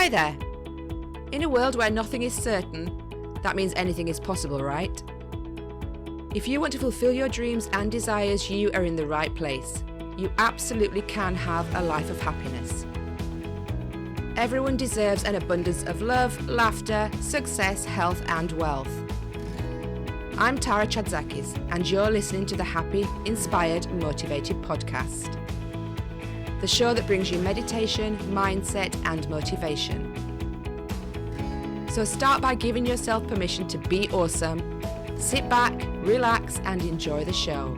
Hi there. In a world where nothing is certain, that means anything is possible, right? If you want to fulfill your dreams and desires, you are in the right place. You absolutely can have a life of happiness. Everyone deserves an abundance of love, laughter, success, health, and wealth. I'm Tara Chadzakis, and you're listening to the Happy, Inspired, Motivated podcast. The show that brings you meditation, mindset, and motivation. So start by giving yourself permission to be awesome. Sit back, relax, and enjoy the show.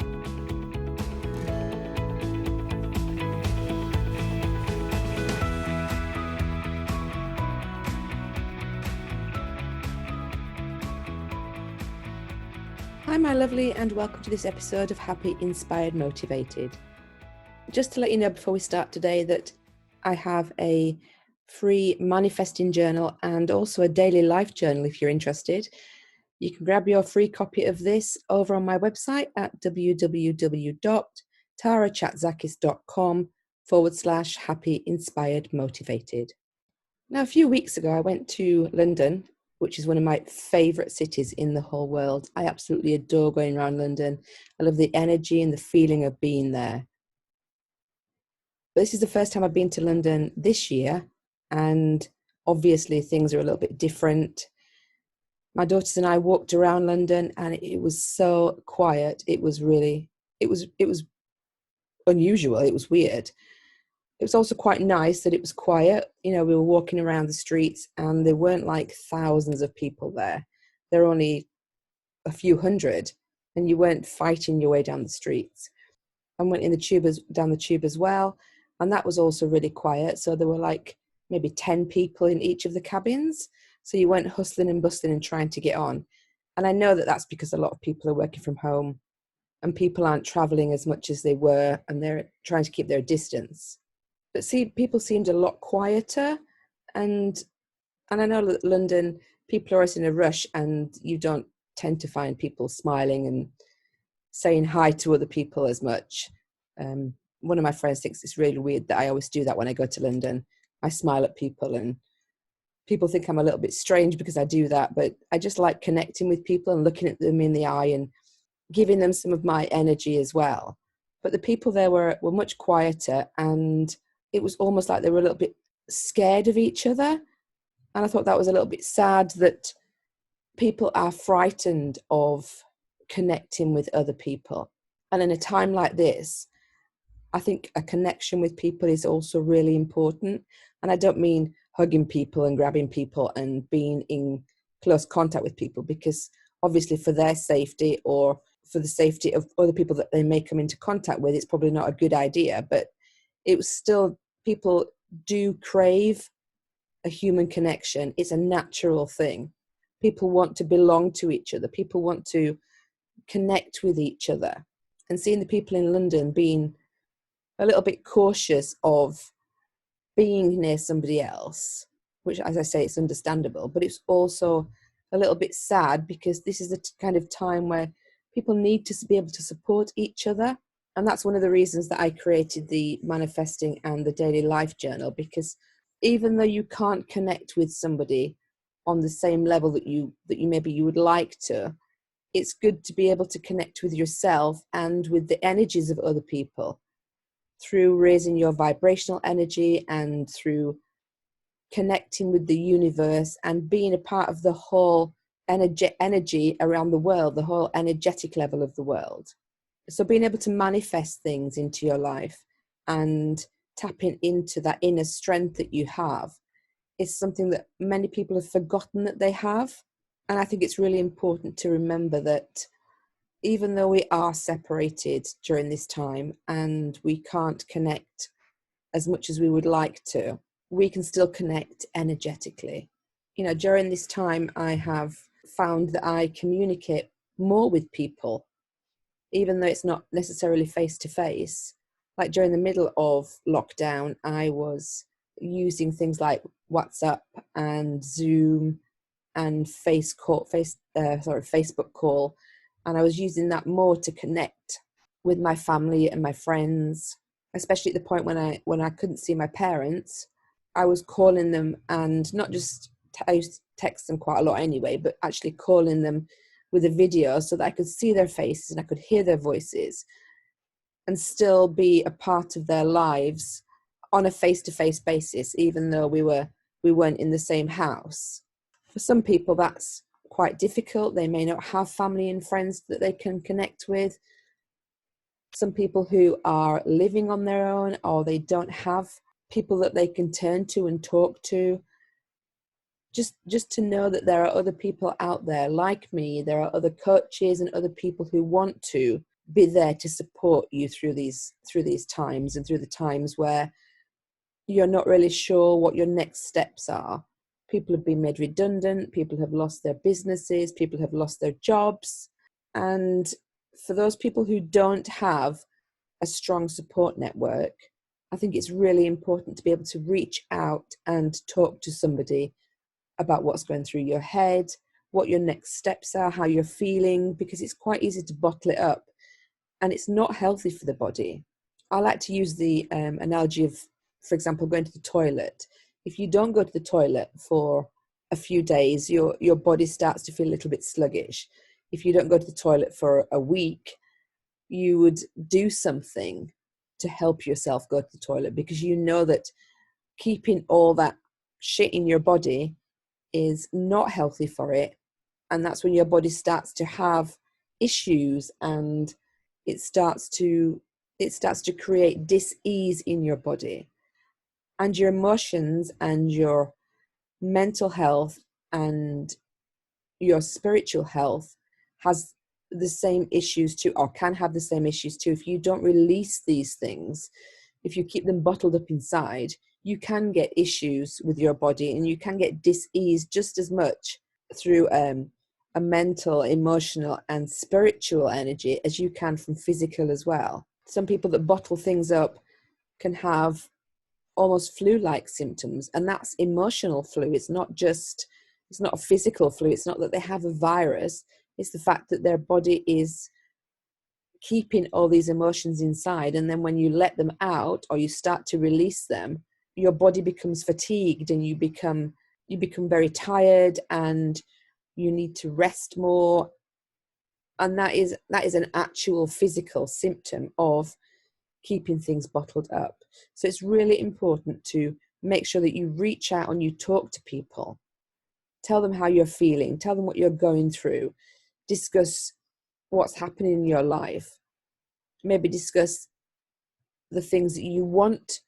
Hi, my lovely, and welcome to this episode of Happy, Inspired, Motivated. Just to let you know before we start today that I have a free manifesting journal and also a daily life journal if you're interested. You can grab your free copy of this over on my website at www.tarachatzakis.com/happy inspired motivated. Now, a few weeks ago, I went to London, which is one of my favourite cities in the whole world. I absolutely adore going around London. I love the energy and the feeling of being there. But this is the first time I've been to London this year, and obviously things are a little bit different. My daughters and I walked around London and it was so quiet. It was unusual. It was weird. It was also quite nice that it was quiet. You know, we were walking around the streets and there weren't like thousands of people there. There were only a few hundred, and you weren't fighting your way down the streets. I went down the tube as well, and that was also really quiet. So there were like maybe 10 people in each of the cabins. So you weren't hustling and bustling and trying to get on. And I know that that's because a lot of people are working from home and people aren't traveling as much as they were, and they're trying to keep their distance. But see, people seemed a lot quieter. And I know that London, people are always in a rush and you don't tend to find people smiling and saying hi to other people as much. One of my friends thinks it's really weird that I always do that when I go to London. I smile at people and people think I'm a little bit strange because I do that, but I just like connecting with people and looking at them in the eye and giving them some of my energy as well. But the people there were much quieter, and it was almost like they were a little bit scared of each other. And I thought that was a little bit sad that people are frightened of connecting with other people. And in a time like this, I think a connection with people is also really important. And I don't mean hugging people and grabbing people and being in close contact with people, because obviously for their safety or for the safety of other people that they may come into contact with, it's probably not a good idea. But it was still, people do crave a human connection. It's a natural thing. People want to belong to each other. People want to connect with each other. And seeing the people in London being a little bit cautious of being near somebody else, which, as I say, it's understandable, but it's also a little bit sad because this is the kind of time where people need to be able to support each other. And that's one of the reasons that I created the manifesting and the daily life journal, because even though you can't connect with somebody on the same level that you maybe you would like to, it's good to be able to connect with yourself and with the energies of other people through raising your vibrational energy and through connecting with the universe and being a part of the whole energy around the world, the whole energetic level of the world. So being able to manifest things into your life and tapping into that inner strength that you have is something that many people have forgotten that they have. And I think it's really important to remember that even though we are separated during this time and we can't connect as much as we would like to, we can still connect energetically. You know, during this time, I have found that I communicate more with people, even though it's not necessarily face to face. Like during the middle of lockdown, I was using things like WhatsApp and Zoom and Facebook call. And I was using that more to connect with my family and my friends, especially at the point when I couldn't see my parents. I was calling them, and not just, I used to text them quite a lot anyway, but actually calling them with a video so that I could see their faces and I could hear their voices and still be a part of their lives on a face-to-face basis, even though we weren't in the same house. For some people, that's quite difficult. They may not have family and friends that they can connect with. Some people who are living on their own, or they don't have people that they can turn to and talk to. Just to know that there are other people out there like me, there are other coaches and other people who want to be there to support you through these times, and through the times where you're not really sure what your next steps are. People have been made redundant, people have lost their businesses, people have lost their jobs. And for those people who don't have a strong support network, I think it's really important to be able to reach out and talk to somebody about what's going through your head, what your next steps are, how you're feeling, because it's quite easy to bottle it up and it's not healthy for the body. I like to use the analogy of, for example, going to the toilet. If you don't go to the toilet for a few days, your body starts to feel a little bit sluggish. If you don't go to the toilet for a week, you would do something to help yourself go to the toilet, because you know that keeping all that shit in your body is not healthy for it. And that's when your body starts to have issues, and it starts to create dis-ease in your body, and your emotions and your mental health and your spiritual health has the same issues too, or can have the same issues too. If you don't release these things, if you keep them bottled up inside, you can get issues with your body, and you can get dis-ease just as much through a mental, emotional and spiritual energy as you can from physical as well. Some people that bottle things up can have almost flu-like symptoms, and that's emotional flu. It's not a physical flu. It's not that they have a virus. It's the fact that their body is keeping all these emotions inside, and then when you let them out or you start to release them, your body becomes fatigued, and you become very tired, and you need to rest more. And that is an actual physical symptom of keeping things bottled up. So it's really important to make sure that you reach out and you talk to people. Tell them how you're feeling, tell them what you're going through, discuss what's happening in your life, maybe discuss the things that you want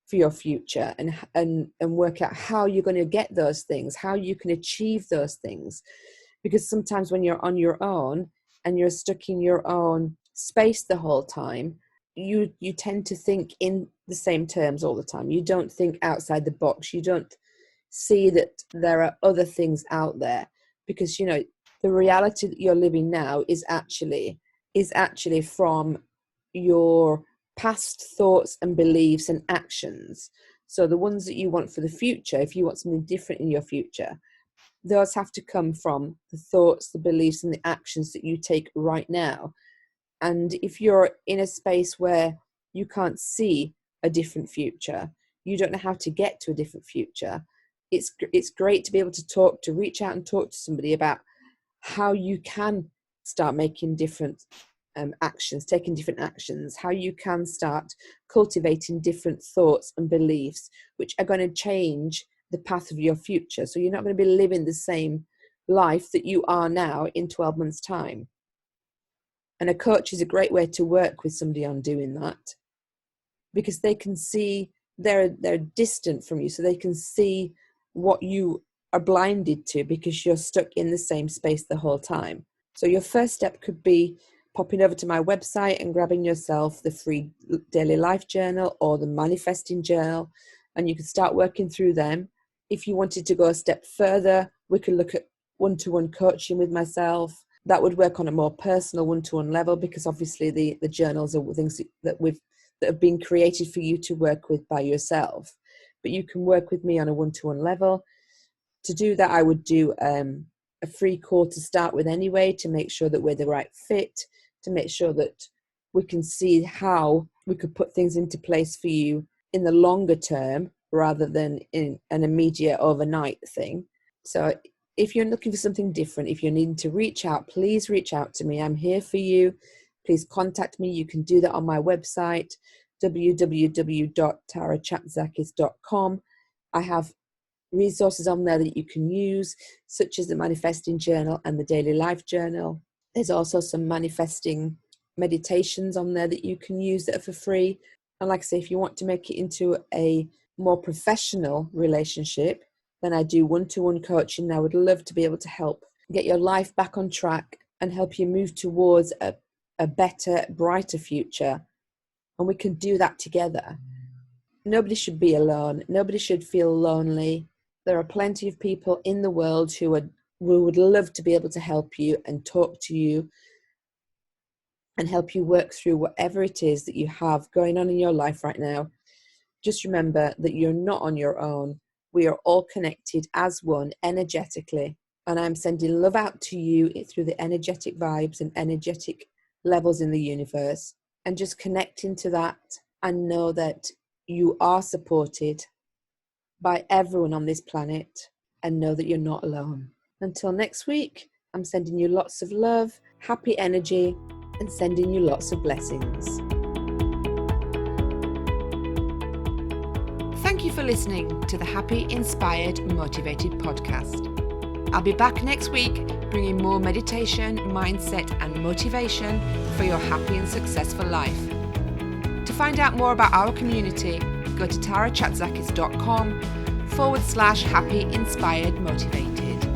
for your future, and work out how you're going to get those things, how you can achieve those things. Because sometimes when you're on your own and you're stuck in your own space the whole time, you tend to think in the same terms all the time. You don't think outside the box. You don't see that there are other things out there, because the reality that you're living now is actually from your past thoughts and beliefs and actions. So the ones that you want for the future, if you want something different in your future, those have to come from the thoughts, the beliefs and the actions that you take right now. And if you're in a space where you can't see a different future, you don't know how to get to a different future, it's great to be able to reach out and talk to somebody about how you can start making different actions, taking different actions, how you can start cultivating different thoughts and beliefs, which are going to change the path of your future. So you're not going to be living the same life that you are now in 12 months' time. And a coach is a great way to work with somebody on doing that, because they can see, they're distant from you, so they can see what you are blinded to because you're stuck in the same space the whole time. So your first step could be popping over to my website and grabbing yourself the free daily life journal or the manifesting journal, and you can start working through them. If you wanted to go a step further, we could look at one-to-one coaching with myself. That would work on a more personal one-to-one level, because obviously the journals are things that have been created for you to work with by yourself. But you can work with me on a one-to-one level. To do that, I would do a free call to start with anyway, to make sure that we're the right fit, to make sure that we can see how we could put things into place for you in the longer term, rather than in an immediate overnight thing. So if you're looking for something different, if you're needing to reach out, please reach out to me. I'm here for you. Please contact me. You can do that on my website, www.tarachatzakis.com. I have resources on there that you can use, such as the manifesting journal and the daily life journal. There's also some manifesting meditations on there that you can use that are for free. And like I say, if you want to make it into a more professional relationship, then I do one-to-one coaching. And I would love to be able to help get your life back on track and help you move towards a better, brighter future. And we can do that together. Nobody should be alone. Nobody should feel lonely. There are plenty of people in the world who would love to be able to help you and talk to you and help you work through whatever it is that you have going on in your life right now. Just remember that you're not on your own. We are all connected as one energetically. And I'm sending love out to you through the energetic vibes and energetic levels in the universe. And just connecting to that and know that you are supported by everyone on this planet, and know that you're not alone. Until next week, I'm sending you lots of love, happy energy, and sending you lots of blessings. Thank you for listening to the Happy, Inspired, Motivated podcast. I'll be back next week bringing more meditation, mindset, and motivation for your happy and successful life. To find out more about our community, go to tarachatzakis.com/happy, inspired, motivated.